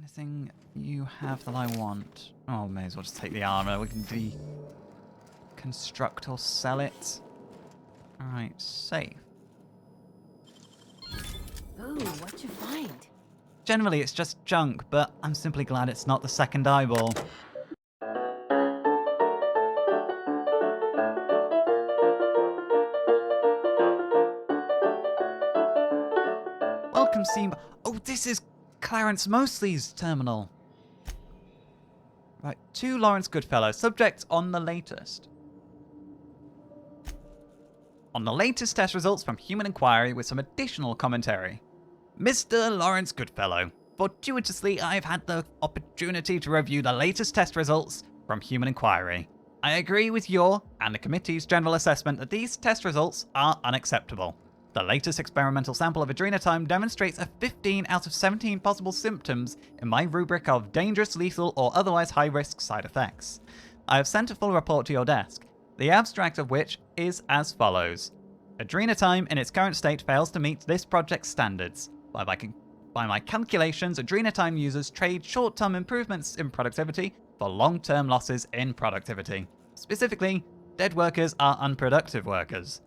Anything you have that I want? Oh, may as well just take the armor. We can deconstruct or sell it. Alright, safe. Ooh, what'd you find? Generally, it's just junk, but I'm simply glad it's not the second eyeball. Welcome, Seam. Oh, this is Clarence Mosley's terminal. Right, to Lawrence Goodfellow. Subject on the latest. On the latest test results from Human Inquiry with some additional commentary. Mr. Lawrence Goodfellow. Fortuitously, I've had the opportunity to review the latest test results from Human Inquiry. I agree with your and the committee's general assessment that these test results are unacceptable. The latest experimental sample of adrenotime demonstrates a 15 out of 17 possible symptoms in my rubric of dangerous, lethal, or otherwise high-risk side effects. I have sent a full report to your desk, the abstract of which is as follows. Adrenotime in its current state fails to meet this project's standards. By my calculations, adrenotime users trade short-term improvements in productivity for long-term losses in productivity. Specifically, dead workers are unproductive workers.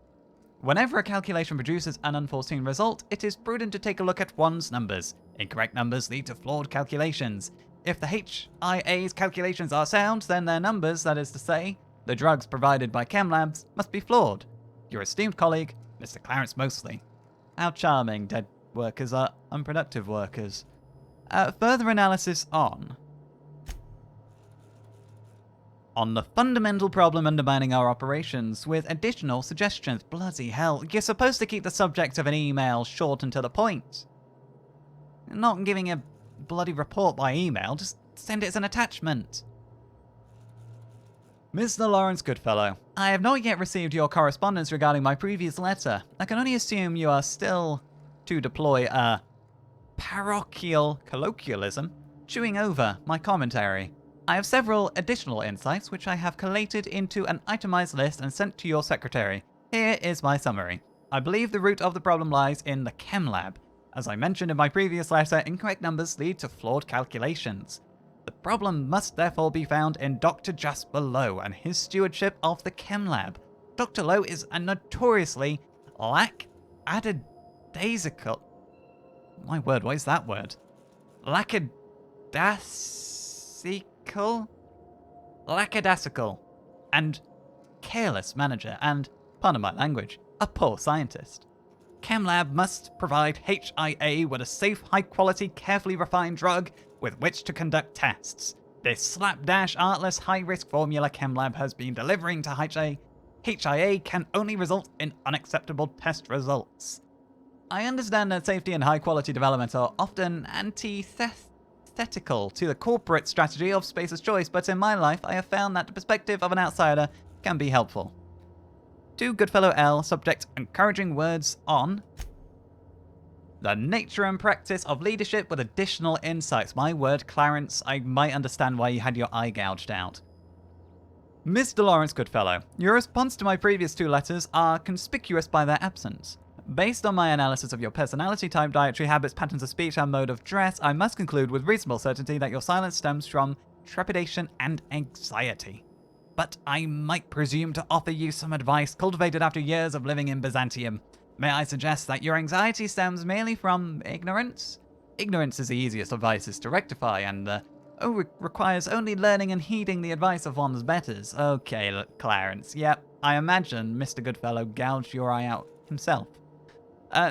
Whenever a calculation produces an unforeseen result, it is prudent to take a look at one's numbers. Incorrect numbers lead to flawed calculations. If the HIA's calculations are sound, then their numbers, that is to say, the drugs provided by chem labs, must be flawed. Your esteemed colleague, Mr. Clarence Mosley. How charming, dead workers are unproductive workers. Further analysis on the fundamental problem undermining our operations, with additional suggestions. Bloody hell, you're supposed to keep the subject of an email short and to the point. Not giving a bloody report by email, just send it as an attachment. Mr. Lawrence Goodfellow, I have not yet received your correspondence regarding my previous letter. I can only assume you are still to deploy a parochial colloquialism, chewing over my commentary. I have several additional insights which I have collated into an itemized list and sent to your secretary. Here is my summary. I believe the root of the problem lies in the chem lab. As I mentioned in my previous letter, incorrect numbers lead to flawed calculations. The problem must therefore be found in Dr. Jasper Lowe and his stewardship of the chem lab. Dr. Lowe is a notoriously lackadaisical... My word, what is that word? Lackadaisical and careless manager and, pardon my language, a poor scientist. ChemLab must provide HIA with a safe, high-quality, carefully refined drug with which to conduct tests. This slapdash, artless, high-risk formula ChemLab has been delivering to HIA can only result in unacceptable test results. I understand that safety and high-quality development are often antithetical to the corporate strategy of Spacer's Choice, but in my life I have found that the perspective of an outsider can be helpful. To Goodfellow L, subject encouraging words on the nature and practice of leadership with additional insights. My word, Clarence, I might understand why you had your eye gouged out. Mr. Lawrence Goodfellow, your response to my previous two letters are conspicuous by their absence. Based on my analysis of your personality type, dietary habits, patterns of speech, and mode of dress, I must conclude with reasonable certainty that your silence stems from trepidation and anxiety. But I might presume to offer you some advice cultivated after years of living in Byzantium. May I suggest that your anxiety stems merely from ignorance? Ignorance is the easiest of vices to rectify, and requires only learning and heeding the advice of one's betters. Okay, look, Clarence, yep, I imagine Mr. Goodfellow gouged your eye out himself.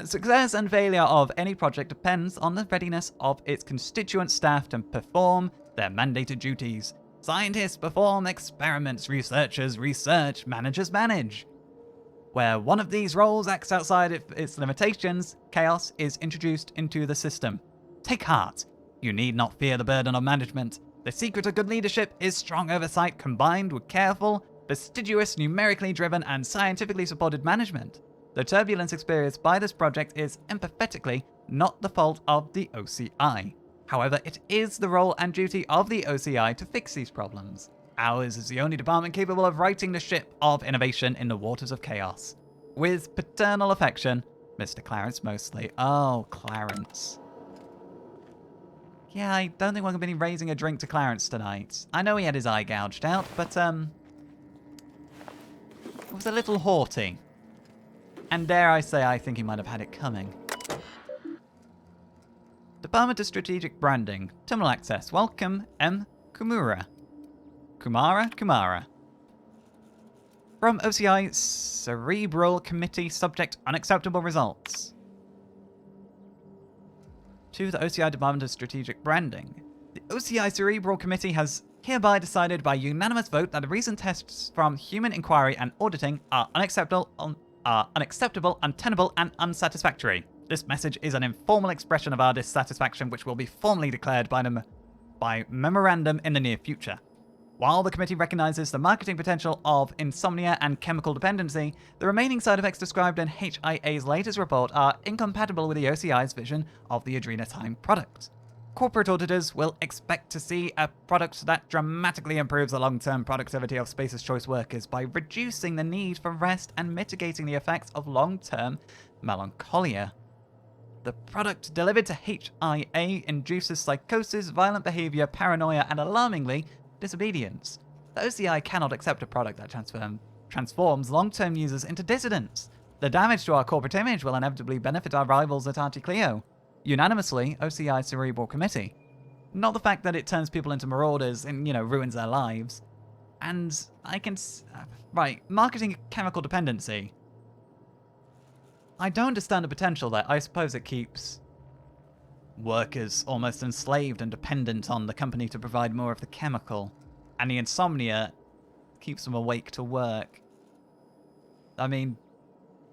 Success and failure of any project depends on the readiness of its constituent staff to perform their mandated duties. Scientists perform experiments, researchers research, managers manage. Where one of these roles acts outside its limitations, chaos is introduced into the system. Take heart. You need not fear the burden of management. The secret of good leadership is strong oversight combined with careful, fastidious, numerically driven, and scientifically supported management. The turbulence experienced by this project is empathetically not the fault of the OCI. However, it is the role and duty of the OCI to fix these problems. Ours is the only department capable of righting the ship of innovation in the waters of chaos. With paternal affection, Mr. Clarence Mosley. Oh, Clarence. Yeah, I don't think we're going to be raising a drink to Clarence tonight. I know he had his eye gouged out, but, it was a little haughty. And dare I say, I think he might have had it coming. Department of Strategic Branding. Terminal access. Welcome, M. Kumura. Kumara. From OCI Cerebral Committee, subject unacceptable results. To the OCI Department of Strategic Branding. The OCI Cerebral Committee has hereby decided by unanimous vote that the recent tests from human inquiry and auditing are unacceptable, untenable, and unsatisfactory. This message is an informal expression of our dissatisfaction, which will be formally declared by memorandum in the near future. While the committee recognises the marketing potential of insomnia and chemical dependency, the remaining side effects described in HIA's latest report are incompatible with the OCI's vision of the adrenatime product. Corporate auditors will expect to see a product that dramatically improves the long-term productivity of Space's Choice workers by reducing the need for rest and mitigating the effects of long-term melancholia. The product delivered to HIA induces psychosis, violent behaviour, paranoia, and alarmingly, disobedience. The OCI cannot accept a product that transforms long-term users into dissidents. The damage to our corporate image will inevitably benefit our rivals at Articleo. Unanimously, OCI Cerebral Committee. Not the fact that it turns people into marauders and, ruins their lives. And I can... Right, marketing chemical dependency. I don't understand the potential there. I suppose it keeps workers almost enslaved and dependent on the company to provide more of the chemical. And the insomnia keeps them awake to work. I mean,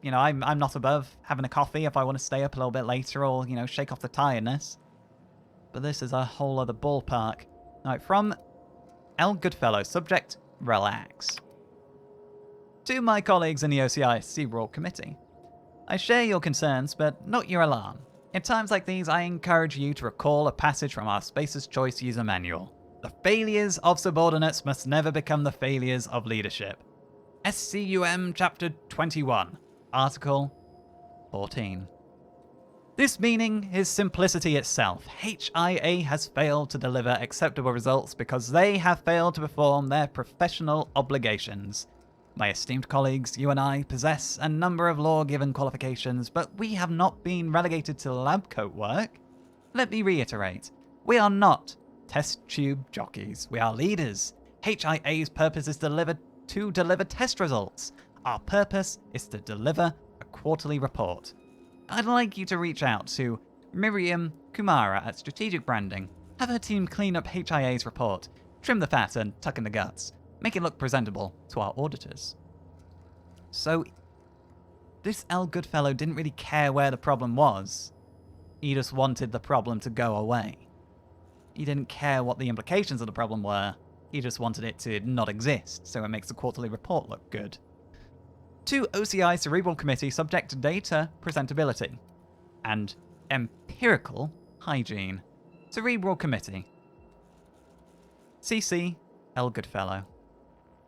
I'm not above having a coffee if I want to stay up a little bit later or, shake off the tiredness. But this is a whole other ballpark. Alright, from L. Goodfellow, subject, relax. To my colleagues in the OCI Cerebral Committee. I share your concerns, but not your alarm. In times like these, I encourage you to recall a passage from our Space's Choice user manual. The failures of subordinates must never become the failures of leadership. SCUM Chapter 21, Article 14. This meaning is simplicity itself. HIA has failed to deliver acceptable results because they have failed to perform their professional obligations. My esteemed colleagues, you and I possess a number of law-given qualifications, but we have not been relegated to lab coat work. Let me reiterate, we are not test tube jockeys, we are leaders. HIA's purpose is to deliver test results. Our purpose is to deliver a quarterly report. I'd like you to reach out to Miriam Kumara at Strategic Branding. Have her team clean up HIA's report, trim the fat and tuck in the guts. Make it look presentable to our auditors. So, this L. Goodfellow didn't really care where the problem was. He just wanted the problem to go away. He didn't care what the implications of the problem were. He just wanted it to not exist, so it makes the quarterly report look good. To OCI Cerebral Committee, subject to data presentability and empirical hygiene. Cerebral Committee. CC L. Goodfellow.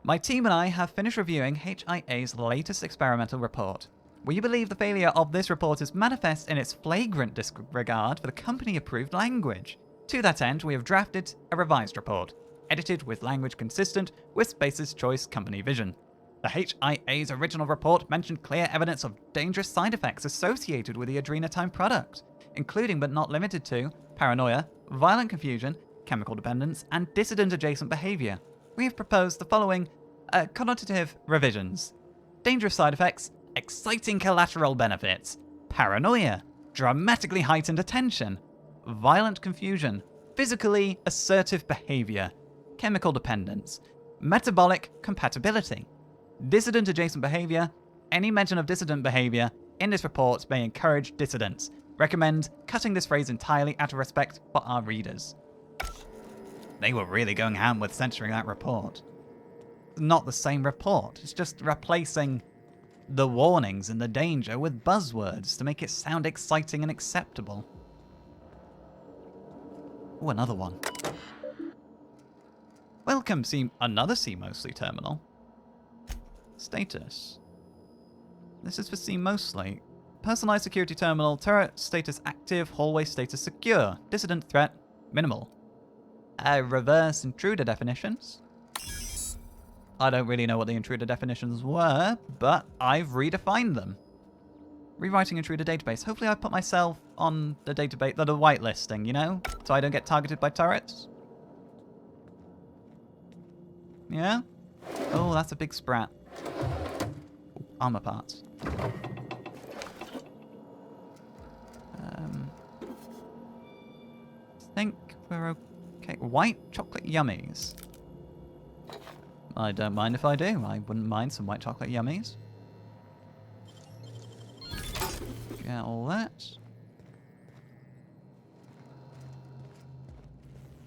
My team and I have finished reviewing HIA's latest experimental report. We believe the failure of this report is manifest in its flagrant disregard for the company-approved language. To that end, we have drafted a revised report, edited with language consistent with Space's Choice company vision. The HIA's original report mentioned clear evidence of dangerous side effects associated with the adrenatime product, including but not limited to paranoia, violent confusion, chemical dependence, and dissident adjacent behavior. We have proposed the following connotative revisions. Dangerous side effects, exciting collateral benefits, paranoia, dramatically heightened attention, violent confusion, physically assertive behavior, chemical dependence, metabolic compatibility, dissident adjacent behavior. Any mention of dissident behavior in this report may encourage dissidence. Recommend cutting this phrase entirely out of respect for our readers. They were really going ham with censoring that report. It's not the same report. It's just replacing the warnings and the danger with buzzwords to make it sound exciting and acceptable. Oh, another one. Welcome, another C Mostly terminal. Status. This is for C Mostly. Personalized security terminal, turret status active, hallway status secure, dissident threat, Minimal. Reverse intruder definitions. I don't really know what the intruder definitions were, but I've redefined them. Rewriting intruder database. Hopefully I put myself on the database, the whitelisting, you know? So I don't get targeted by turrets. Yeah? Oh, that's a big sprat. Ooh, armor parts. I think we're okay. White chocolate yummies. I don't mind if I do. I wouldn't mind some white chocolate yummies. Get all that.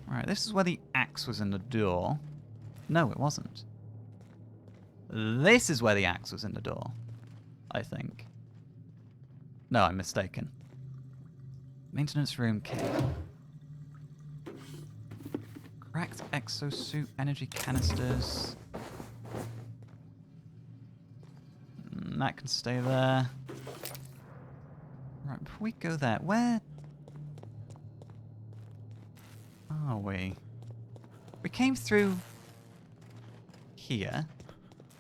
Alright, this is where the axe was in the door. No, it wasn't. This is where the axe was in the door. I think. No, I'm mistaken. Maintenance room key. Cracked exosuit energy canisters. That can stay there. Right, before we go there, where are we? We came through here.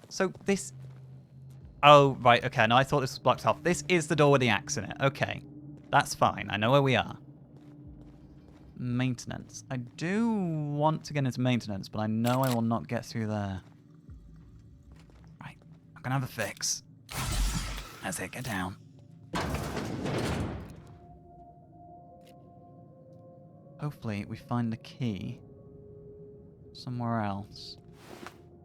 So this... Oh, right, okay. No, I thought this was blocked off. This is the door with the axe in it. Okay. That's fine. I know where we are. Maintenance. I do want to get into maintenance, but I know I will not get through there. Right. I'm going to have a fix. That's it. Get down. Hopefully we find the key somewhere else.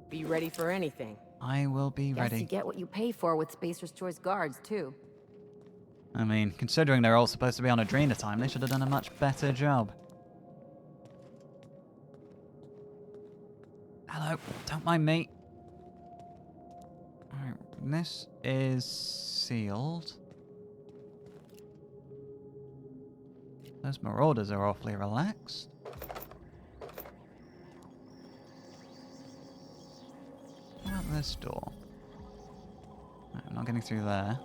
Be ready for anything. I will be Guess ready. you get what you pay for with Spacer's Choice guards, too. I mean, considering they're all supposed to be on Adrena time, they should have done a much better job. Hello, don't mind me. Alright, this is sealed. Those marauders are awfully relaxed. What about this door? Right, I'm not getting through there.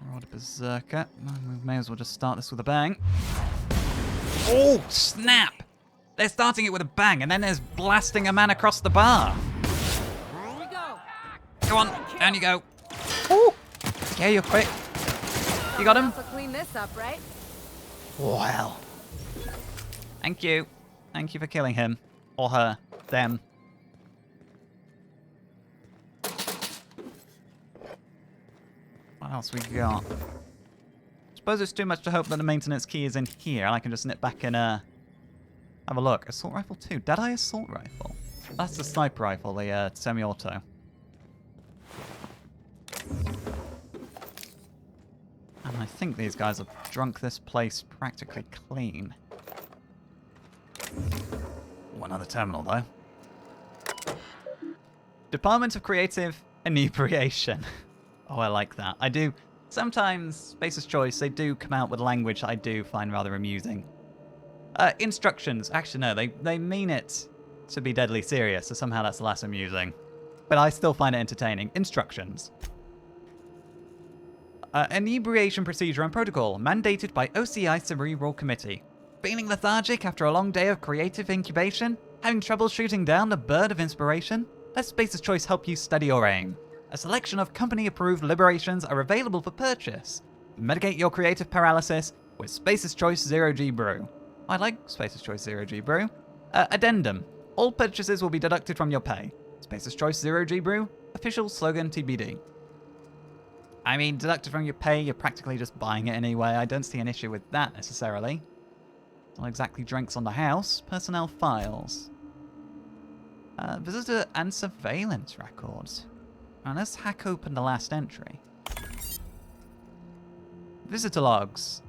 Marauder Berserker. We may as well just start this with a bang. Oh, snap! They're starting it with a bang, and then there's blasting a man across the bar. Here we go. Go on, down you go. Ooh. Yeah, you're quick. You got him? So clean this up, right? Well. Thank you. Thank you for killing him. Or her. Them. What else we got? Suppose it's too much to hope that the maintenance key is in here and I can just nip back and have a look. Assault rifle 2. Deadeye assault rifle. That's the sniper rifle, the semi-auto. And I think these guys have drunk this place practically clean. One other terminal, though. Department of Creative Inebriation. Oh, I like that. I do. Sometimes, Spacer's Choice, they do come out with language I do find rather amusing. Instructions. Actually, no, they mean it to be deadly serious, so somehow that's less amusing. But I still find it entertaining. Instructions. Inebriation procedure and protocol, mandated by OCI Cerebral Committee. Feeling lethargic after a long day of creative incubation? Having trouble shooting down the bird of inspiration? Let Spacer's Choice help you steady your aim. A selection of company-approved liberations are available for purchase. Mitigate your creative paralysis with Spacer's Choice Zero G Brew. I like Spacer's Choice Zero G Brew. Addendum. All purchases will be deducted from your pay. Spacer's Choice Zero G Brew. Official slogan TBD. I mean, deducted from your pay, you're practically just buying it anyway. I don't see an issue with that necessarily. Not exactly drinks on the house. Personnel files. Visitor and surveillance records. Now let's hack open the last entry. Visitor logs.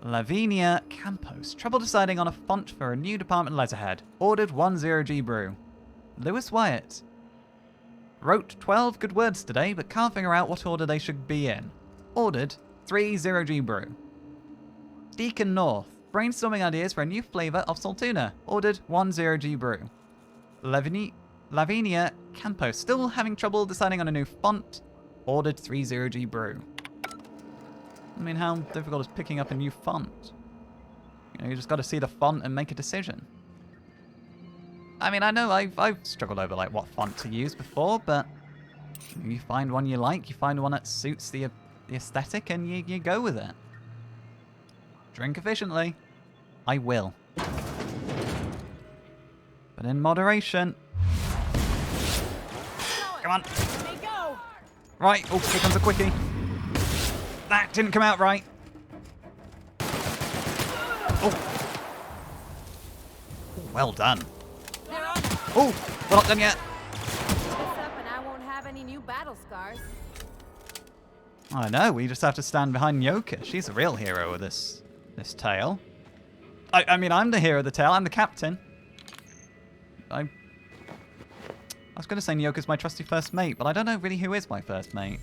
Lavinia Campos. Trouble deciding on a font for a new department letterhead. Ordered 10G Brew. Lewis Wyatt. Wrote 12 good words today, but can't figure out what order they should be in. Ordered 30G Brew. Deacon North. Brainstorming ideas for a new flavour of Saltuna. Ordered 10G Brew. Lavinia Campos. Still having trouble deciding on a new font. ordered 30G brew. I mean, how difficult is picking up a new font? You know, you just got to see the font and make a decision. I mean, I know I've struggled over like what font to use before, but you find one you like, you find one that suits the aesthetic, and you go with it. Drink efficiently. I will. But in moderation. Come on. Right. Oh, here comes a quickie. That didn't come out right. Oh. Well done. Oh, we're not done yet. This up and I won't have any new battle scars. I know, we just have to stand behind Yoka. She's the real hero of this tale. I mean, I'm the hero of the tale. I'm the captain. I was going to say Nyoka's my trusty first mate, but I don't know really who is my first mate.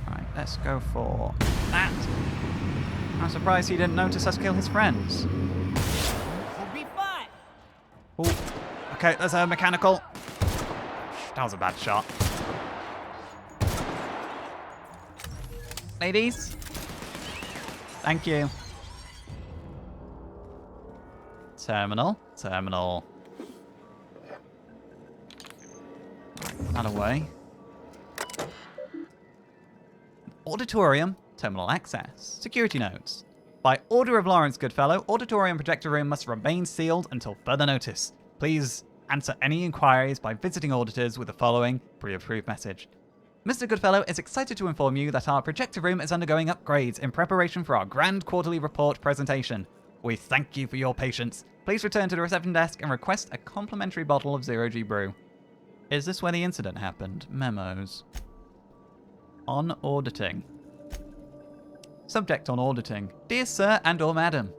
Right, let's go for that. I'm surprised he didn't notice us kill his friends. We'll be fine. Oh, okay, there's a mechanical. That was a bad shot. Ladies? Thank you. Terminal. That away. Auditorium. Terminal access. Security notes. By order of Lawrence Goodfellow, auditorium projector room must remain sealed until further notice. Please answer any inquiries by visiting auditors with the following pre-approved message. Mr. Goodfellow is excited to inform you that our projector room is undergoing upgrades in preparation for our grand quarterly report presentation. We thank you for your patience. Please return to the reception desk and request a complimentary bottle of 0G brew. Is this where the incident happened? Memos. On auditing. Subject on auditing. Dear Sir and or Madam,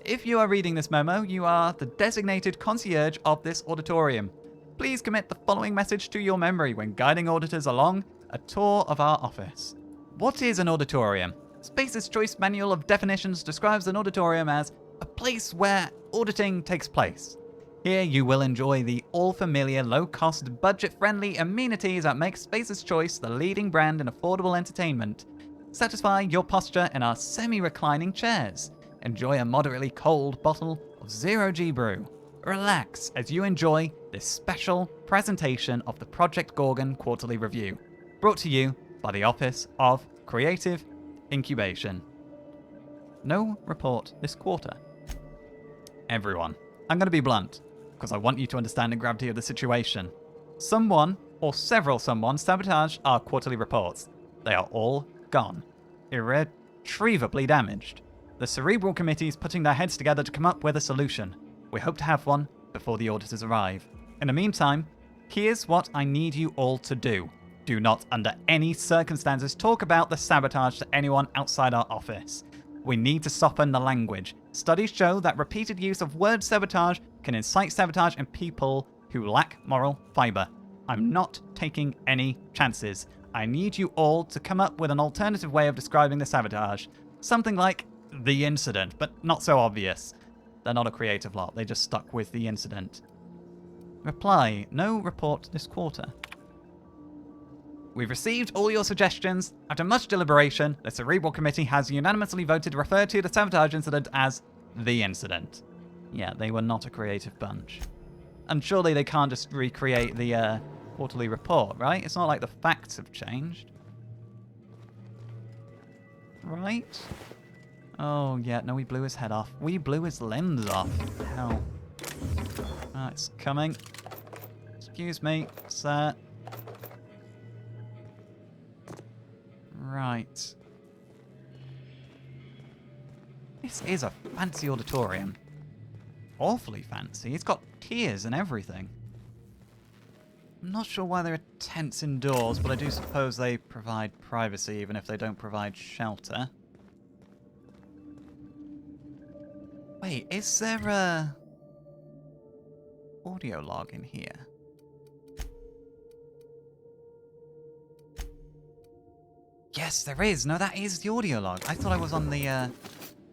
if you are reading this memo, you are the designated concierge of this auditorium. Please commit the following message to your memory when guiding auditors along a tour of our office. What is an auditorium? Space's Choice Manual of Definitions describes an auditorium as a place where auditing takes place. Here you will enjoy the all-familiar, low-cost, budget-friendly amenities that make Space's Choice the leading brand in affordable entertainment. Satisfy your posture in our semi-reclining chairs. Enjoy a moderately cold bottle of 0G brew. Relax as you enjoy this special presentation of the Project Gorgon Quarterly Review, brought to you by the Office of Creative Incubation. No report this quarter. Everyone, I'm going to be blunt, because I want you to understand the gravity of the situation. Someone, or several someone, sabotaged our quarterly reports. They are all gone. Irretrievably damaged. The Cerebral Committee is putting their heads together to come up with a solution. We hope to have one before the auditors arrive. In the meantime, here's what I need you all to do. Do not, under any circumstances, talk about the sabotage to anyone outside our office. We need to soften the language. Studies show that repeated use of word sabotage can incite sabotage in people who lack moral fiber. I'm not taking any chances. I need you all to come up with an alternative way of describing the sabotage. Something like the incident, but not so obvious. They're not a creative lot, they just stuck with the incident. Reply, no report this quarter. We've received all your suggestions. After much deliberation, the Cerebral Committee has unanimously voted to refer to the sabotage incident as the incident. Yeah, they were not a creative bunch. And surely they can't just recreate the quarterly report, right? It's not like the facts have changed. Right? Oh, yeah, no, we blew his head off. We blew his limbs off. Hell. Ah, it's coming. Excuse me, sir. Right. This is a fancy auditorium. Awfully fancy. It's got tiers and everything. I'm not sure why there are tents indoors, but I do suppose they provide privacy even if they don't provide shelter. Wait, is there a audio log in here? Yes, there is. No, that is the audio log. I thought I was on the, I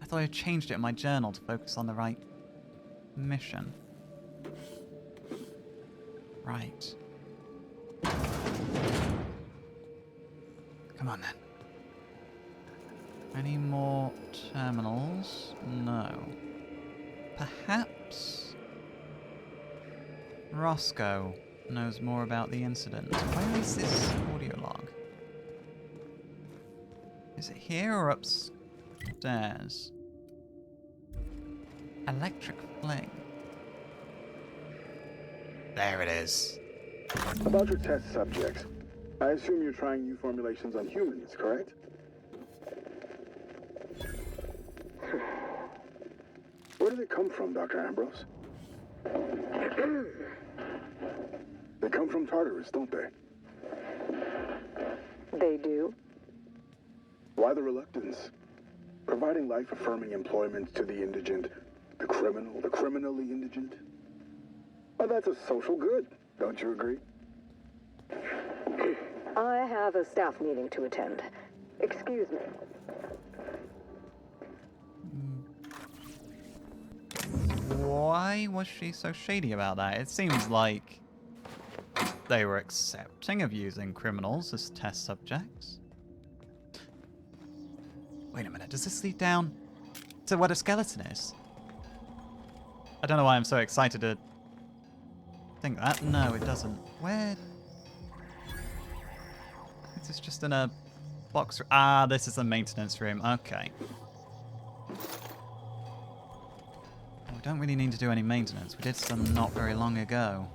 thought I changed it in my journal to focus on the right mission. Right. Come on then. Any more terminals? No. Perhaps Roscoe knows more about the incident. Where is this audio log? Is it here or upstairs? Electric fling. There it is. About your test subjects, I assume you're trying new formulations on humans, correct? Where did they come from, Dr. Ambrose? They come from Tartarus, don't they? They do. Why the reluctance? Providing life-affirming employment to the indigent, the criminally indigent? Well, that's a social good, don't you agree? I have a staff meeting to attend. Excuse me. Why was she so shady about that? It seems like they were accepting of using criminals as test subjects. Wait a minute, does this lead down to where the skeleton is? I don't know why I'm so excited to think that. No, it doesn't. Where? Is this just in a box? Ah, this is a maintenance room. Okay. We don't really need to do any maintenance. We did some not very long ago.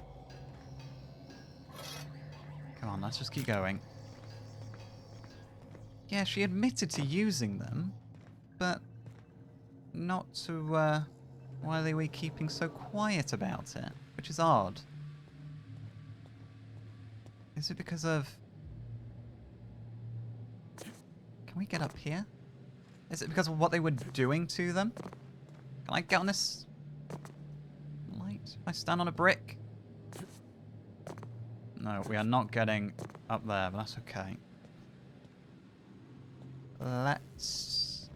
Come on, let's just keep going. Yeah, she admitted to using them, but not to, why are we keeping so quiet about it? Which is odd. Is it because of... Can we get up here? Is it because of what they were doing to them? Can I get on this light? If I stand on a brick? No, we are not getting up there, but that's okay. Let's...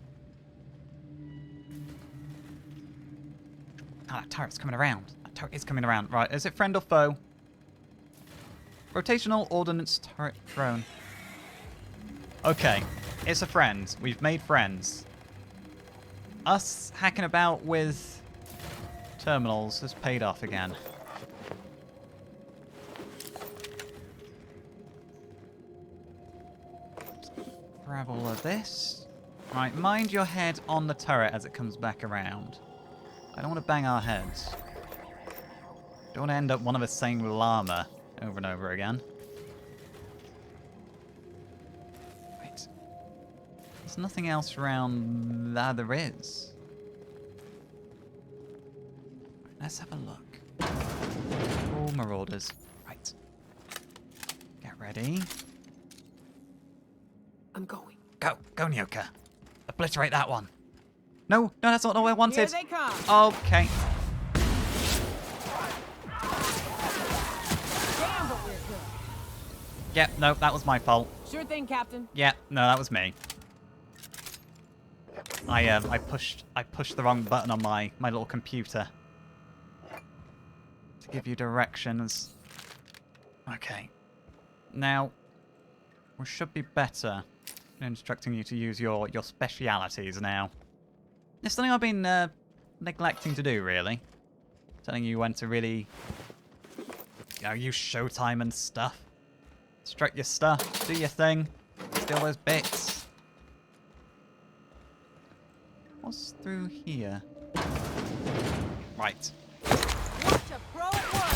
Ah, that turret's coming around. That turret is coming around. Right, is it friend or foe? Rotational ordnance turret drone. Okay, it's a friend. We've made friends. Us hacking about with terminals has paid off again. Grab all of this. Right, mind your head on the turret as it comes back around. I don't want to bang our heads. Don't want to end up one of us saying llama over and over again. Wait. There's nothing else around there. There is. Right, let's have a look. All marauders. Right. Get ready. I'm going. Go, go, Nyoka. Obliterate that one. No, no, that's not what I wanted. Here they come. Okay. Damn, but we're good. Yeah, no, that was my fault. Sure thing, Captain. Yeah, no, that was me. I pushed the wrong button on my little computer to give you directions. Okay. Now, we should be better in instructing you to use your specialities now. It's something I've been neglecting to do, really. Telling you when to really, use showtime and stuff. Strike your stuff, do your thing, steal those bits. What's through here? Right. Watch a pro at work.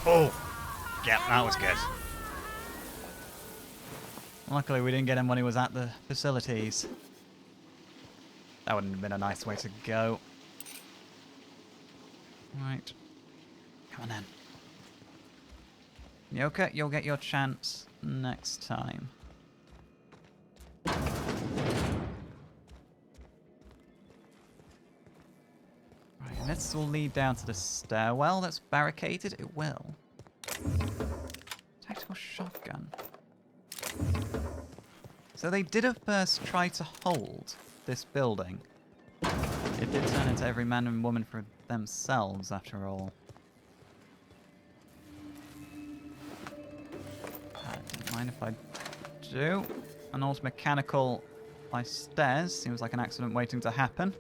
Oh! Yeah, that was good. Luckily, we didn't get him when he was at the facilities. That wouldn't have been a nice way to go. Right. Come on then. Nyoka, you'll get your chance next time. Right, and this will lead down to the stairwell that's barricaded. It will. Tactical shotgun. So they did at first try to hold this building. It did turn into every man and woman for themselves, after all. Didn't mind if I do. An old mechanical by stairs. Seems like an accident waiting to happen.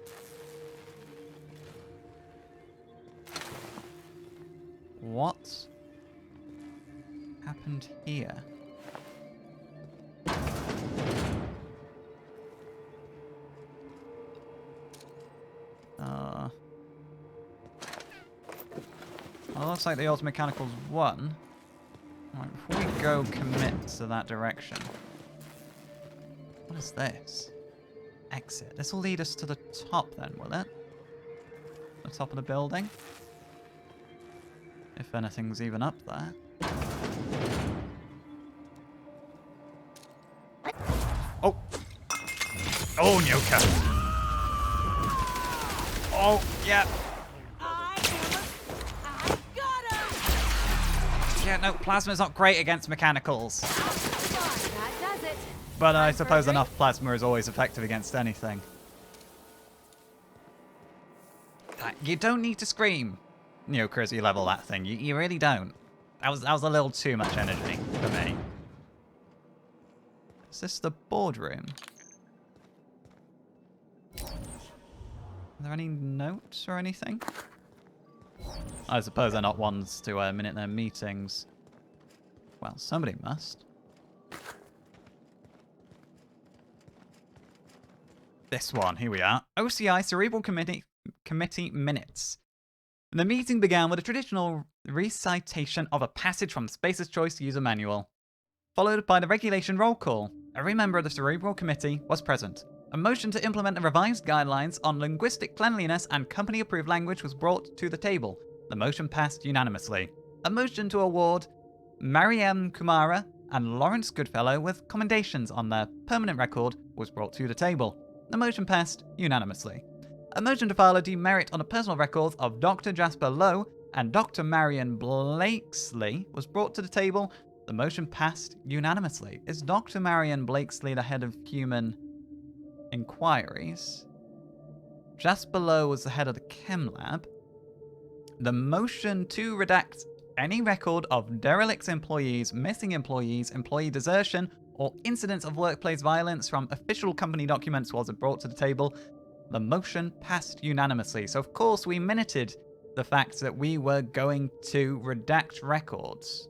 What happened here? Well, looks like the old mechanical's won. Right, before we go commit to that direction. What is this? Exit. This will lead us to the top then, will it? The top of the building? If anything's even up there. Oh! Oh, Nyoka! Oh, yeah. Yeah, no, plasma's not great against mechanicals. That does it. But I suppose enough plasma is always effective against anything. You don't need to scream, Nyoka, as you level that thing. You really don't. That was a little too much energy for me. Is this the boardroom? Are there any notes or anything? I suppose they're not ones to minute their meetings. Well, somebody must. This one, here we are. OCI Cerebral Committee Minutes. The meeting began with a traditional recitation of a passage from Spacer's Choice User Manual, followed by the regulation roll call. Every member of the Cerebral Committee was present. A motion to implement the revised guidelines on linguistic cleanliness and company-approved language was brought to the table. The motion passed unanimously. A motion to award Mariam Kumara and Lawrence Goodfellow with commendations on their permanent record was brought to the table. The motion passed unanimously. A motion to file a demerit on the personal records of Dr. Jasper Lowe and Dr. Marion Blakesley was brought to the table. The motion passed unanimously. Is Dr. Marion Blakesley the head of human inquiries? Jasper Lowe was the head of the chem lab. The motion to redact any record of derelict employees, missing employees, employee desertion, or incidents of workplace violence from official company documents was brought to the table. The motion passed unanimously. So, of course, we minuted the fact that we were going to redact records.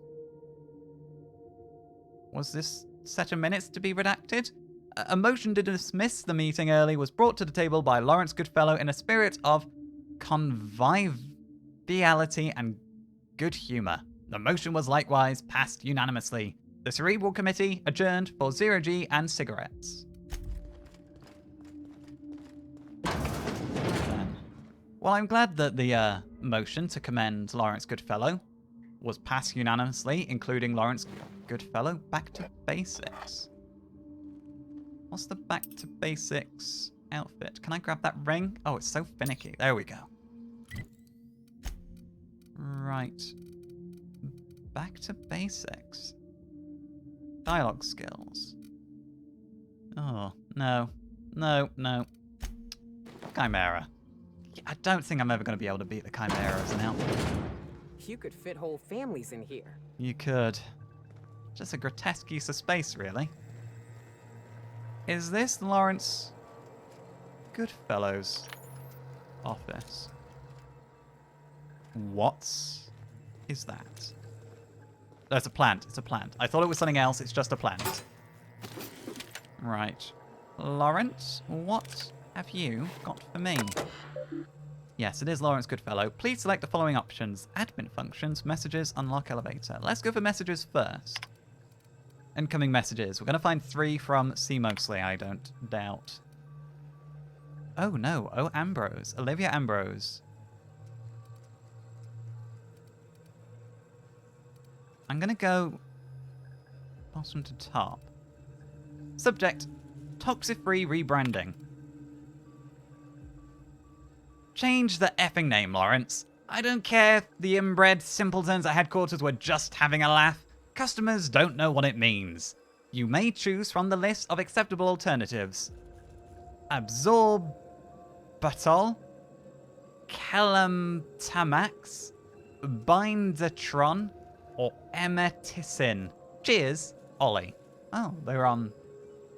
Was this set of minutes to be redacted? A motion to dismiss the meeting early was brought to the table by Lawrence Goodfellow in a spirit of conviviality and good humour. The motion was likewise passed unanimously. The Cerebral Committee adjourned for 0G and cigarettes. Well, I'm glad that the motion to commend Lawrence Goodfellow was passed unanimously, including Lawrence Goodfellow. Back to basics. What's the back to basics outfit? Can I grab that ring? Oh, it's so finicky. There we go. Right. Back to basics. Dialogue skills. Oh, no. No, no. Chimera. I don't think I'm ever going to be able to beat the Chimera as an outfit. You could fit whole families in here. You could. Just a grotesque use of space, really. Is this Lawrence Goodfellow's office? What is that? Oh, it's a plant. It's a plant. I thought it was something else. It's just a plant. Right. Lawrence, what have you got for me? Yes, it is Lawrence Goodfellow. Please select the following options. Admin functions, messages, unlock elevator. Let's go for messages first. Incoming messages. We're going to find 3 from C. Mosley, I don't doubt. Oh, no. Oh, Ambrose. Olivia Ambrose. I'm going to go bottom to top. Subject, toxic-free rebranding. Change the effing name, Lawrence. I don't care if the inbred simpletons at headquarters were just having a laugh. Customers don't know what it means. You may choose from the list of acceptable alternatives. Absorbatol, Calamtamax, Bindatron, or Emeticin. Cheers, Ollie. Oh, they were on,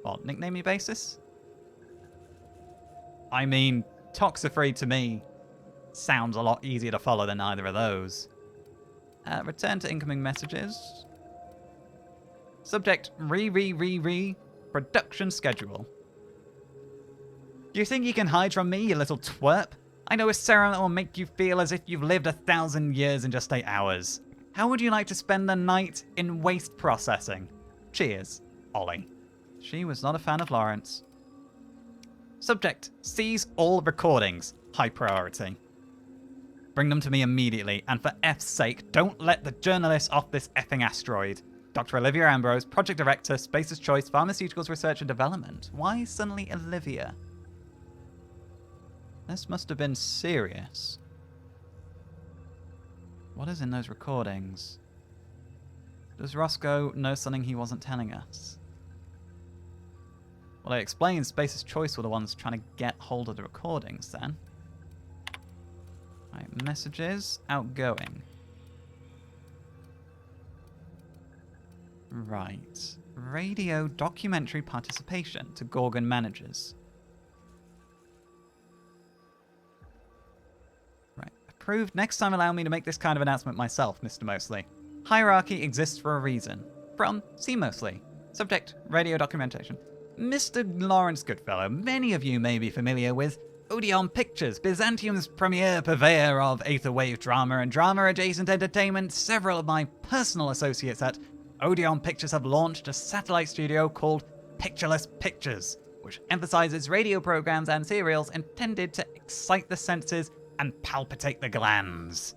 what, nicknamey basis? I mean, Toxifree to me sounds a lot easier to follow than either of those. Return to incoming messages. Subject, production schedule. Do you think you can hide from me, you little twerp? I know a serum that will make you feel as if you've lived 1,000 years in just 8 hours. How would you like to spend the night in waste processing? Cheers, Ollie. She was not a fan of Lawrence. Subject, seize all recordings. High priority. Bring them to me immediately, and for F's sake, don't let the journalists off this effing asteroid. Dr. Olivia Ambrose, Project Director, Space's Choice, Pharmaceuticals Research and Development. Why suddenly Olivia? This must have been serious. What is in those recordings? Does Roscoe know something he wasn't telling us? Well, it explains Space's Choice were the ones trying to get hold of the recordings then. Right, messages, outgoing. Right. Radio documentary participation to Gorgon managers. Right. Approved. Next time allow me to make this kind of announcement myself, Mr. Mosley. Hierarchy exists for a reason. From C. Mosley. Subject, radio documentation. Mr. Lawrence Goodfellow, many of you may be familiar with Odeon Pictures, Byzantium's premier purveyor of aether-wave drama and drama-adjacent entertainment. Several of my personal associates at Odeon Pictures have launched a satellite studio called Pictureless Pictures, which emphasizes radio programs and serials intended to excite the senses and palpitate the glands.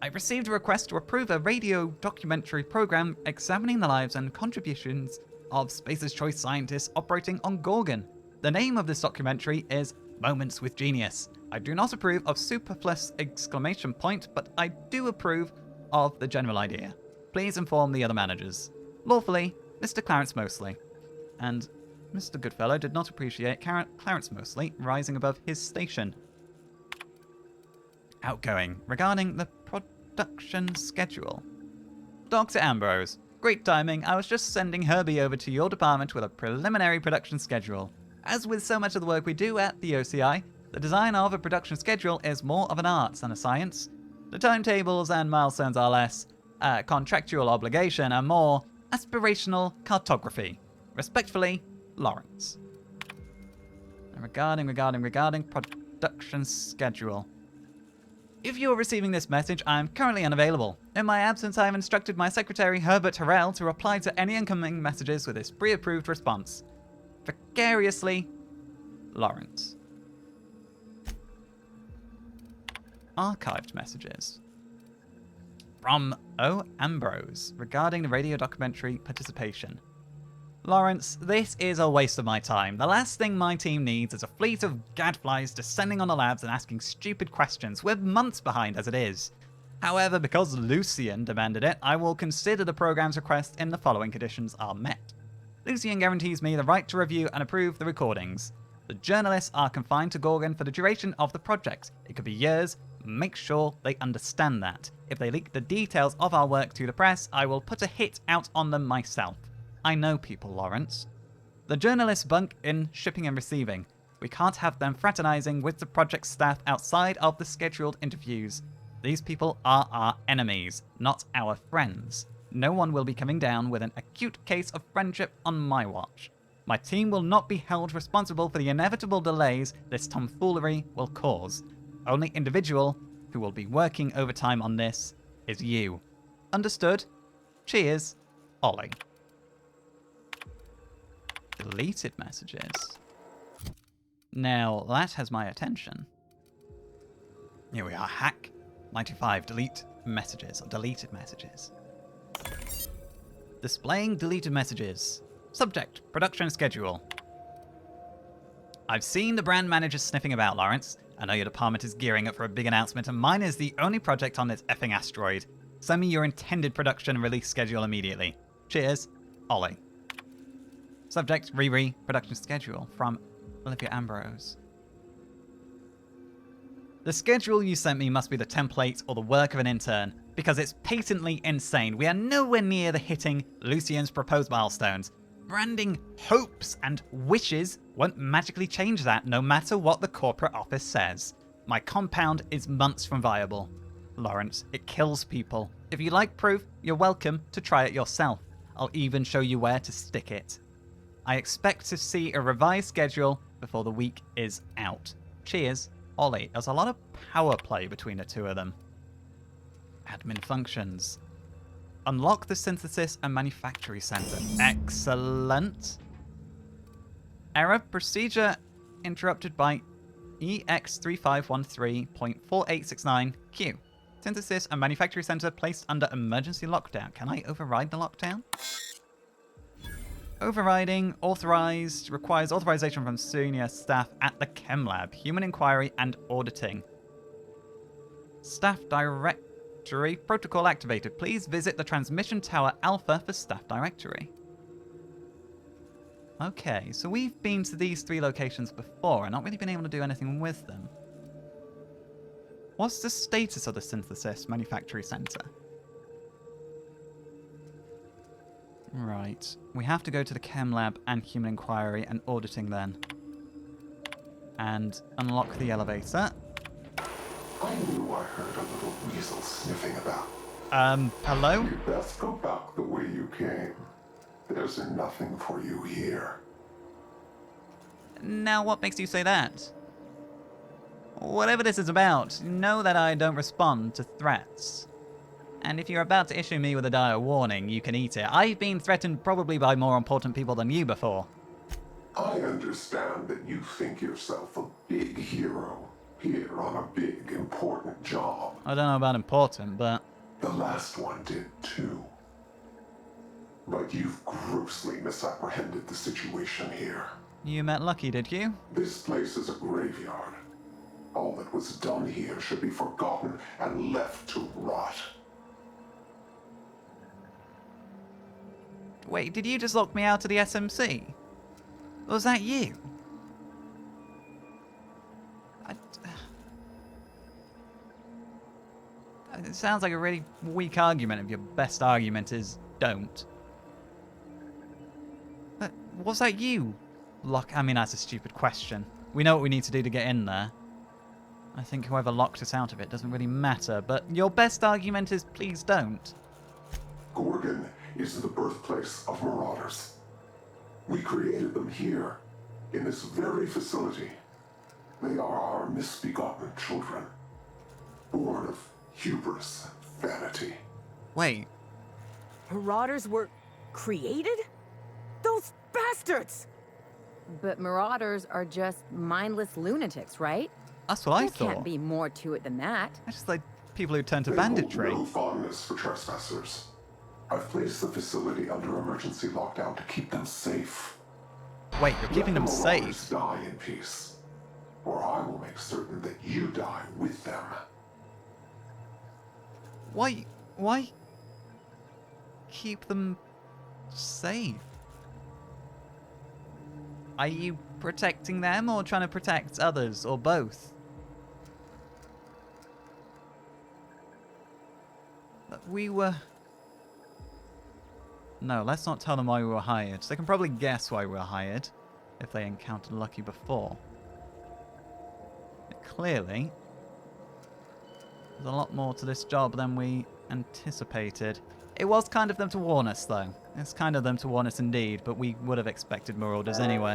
I received a request to approve a radio documentary program examining the lives and contributions of Space's Choice scientists operating on Gorgon. The name of this documentary is Moments with Genius. I do not approve of superfluous exclamation point, but I do approve of the general idea. Please inform the other managers. Lawfully, Mr. Clarence Mosley. And Mr. Goodfellow did not appreciate Clarence Mosley rising above his station. Outgoing. Regarding the production schedule. Dr. Ambrose. Great timing. I was just sending Herbie over to your department with a preliminary production schedule. As with so much of the work we do at the OCI, the design of a production schedule is more of an art than a science. The timetables and milestones are less contractual obligation and more aspirational cartography. Respectfully, Lawrence. And regarding production schedule. If you are receiving this message, I am currently unavailable. In my absence, I have instructed my secretary, Herbert Harrell, to reply to any incoming messages with his pre-approved response. Vicariously, Lawrence. Archived messages. From O. Ambrose, regarding the radio documentary participation. Lawrence, this is a waste of my time. The last thing my team needs is a fleet of gadflies descending on the labs and asking stupid questions. We're months behind as it is. However, because Lucien demanded it, I will consider the program's request if the following conditions are met. Lucien guarantees me the right to review and approve the recordings. The journalists are confined to Gorgon for the duration of the project. It could be years. Make sure they understand that. If they leak the details of our work to the press, I will put a hit out on them myself. I know people, Lawrence. The journalists bunk in shipping and receiving. We can't have them fraternizing with the project staff outside of the scheduled interviews. These people are our enemies, not our friends. No one will be coming down with an acute case of friendship on my watch. My team will not be held responsible for the inevitable delays this tomfoolery will cause. Only individual who will be working overtime on this is you. Understood? Cheers, Ollie. Deleted messages. Now, that has my attention. Here we are, hack 95, delete messages, or deleted messages. Displaying deleted messages. Subject, production schedule. I've seen the brand managers sniffing about, Lawrence. I know your department is gearing up for a big announcement, and mine is the only project on this effing asteroid. Send me your intended production and release schedule immediately. Cheers, Ollie. Subject, production schedule from Olivia Ambrose. The schedule you sent me must be the template or the work of an intern, because it's patently insane. We are nowhere near the hitting Lucien's proposed milestones. Branding hopes and wishes won't magically change that, no matter what the corporate office says. My compound is months from viable. Lawrence, it kills people. If you like proof, you're welcome to try it yourself. I'll even show you where to stick it. I expect to see a revised schedule before the week is out. Cheers, Ollie. There's a lot of power play between the two of them. Admin functions. Unlock the synthesis and manufacturing center. Excellent. Error procedure interrupted by EX3513.4869Q. Synthesis and manufacturing center placed under emergency lockdown. Can I override the lockdown? Overriding authorized requires authorization from senior staff at the Chem Lab. Human inquiry and auditing. Staff directory protocol activated. Please visit the transmission tower Alpha for staff directory. Okay, so we've been to these 3 locations before and not really been able to do anything with them. What's the status of the synthesis manufacturing center? Right, we have to go to the Chem Lab and Human Inquiry and auditing then. And unlock the elevator. I knew I heard a little weasel sniffing about. Hello? You best go back the way you came. There's nothing for you here. Now what makes you say that? Whatever this is about, know that I don't respond to threats. And if you're about to issue me with a dire warning, you can eat it. I've been threatened probably by more important people than you before. I understand that you think yourself a big hero here on a big, important job. I don't know about important, but... The last one did too. But you've grossly misapprehended the situation here. You met Lucky, did you? This place is a graveyard. All that was done here should be forgotten and left to rot. Wait, did you just lock me out of the SMC? Was that you? It sounds like a really weak argument if your best argument is don't. But was that you? I mean, that's a stupid question. We know what we need to do to get in there. I think whoever locked us out of it doesn't really matter, but your best argument is please don't. Gorgon is the birthplace of marauders. We created them here, in this very facility. They are our misbegotten children, born of hubris and vanity. Wait. Marauders were created? Those bastards! But marauders are just mindless lunatics, right? That's what I There thought. can't be more to it than that. I just like people who turn to They banditry. hold no fondness for trespassers. I've placed the facility under emergency lockdown to keep them safe. Wait, you're keeping them Let the marauders safe? die in peace, or I will make certain that you die with them. Why keep them safe? Are you protecting them or trying to protect others, or both? We were... No, let's not tell them why we were hired. They can probably guess why we were hired if they encountered Lucky before. But clearly, there's a lot more to this job than we anticipated. It was kind of them to warn us, though. It's kind of them to warn us indeed, but we would have expected marauders anyway.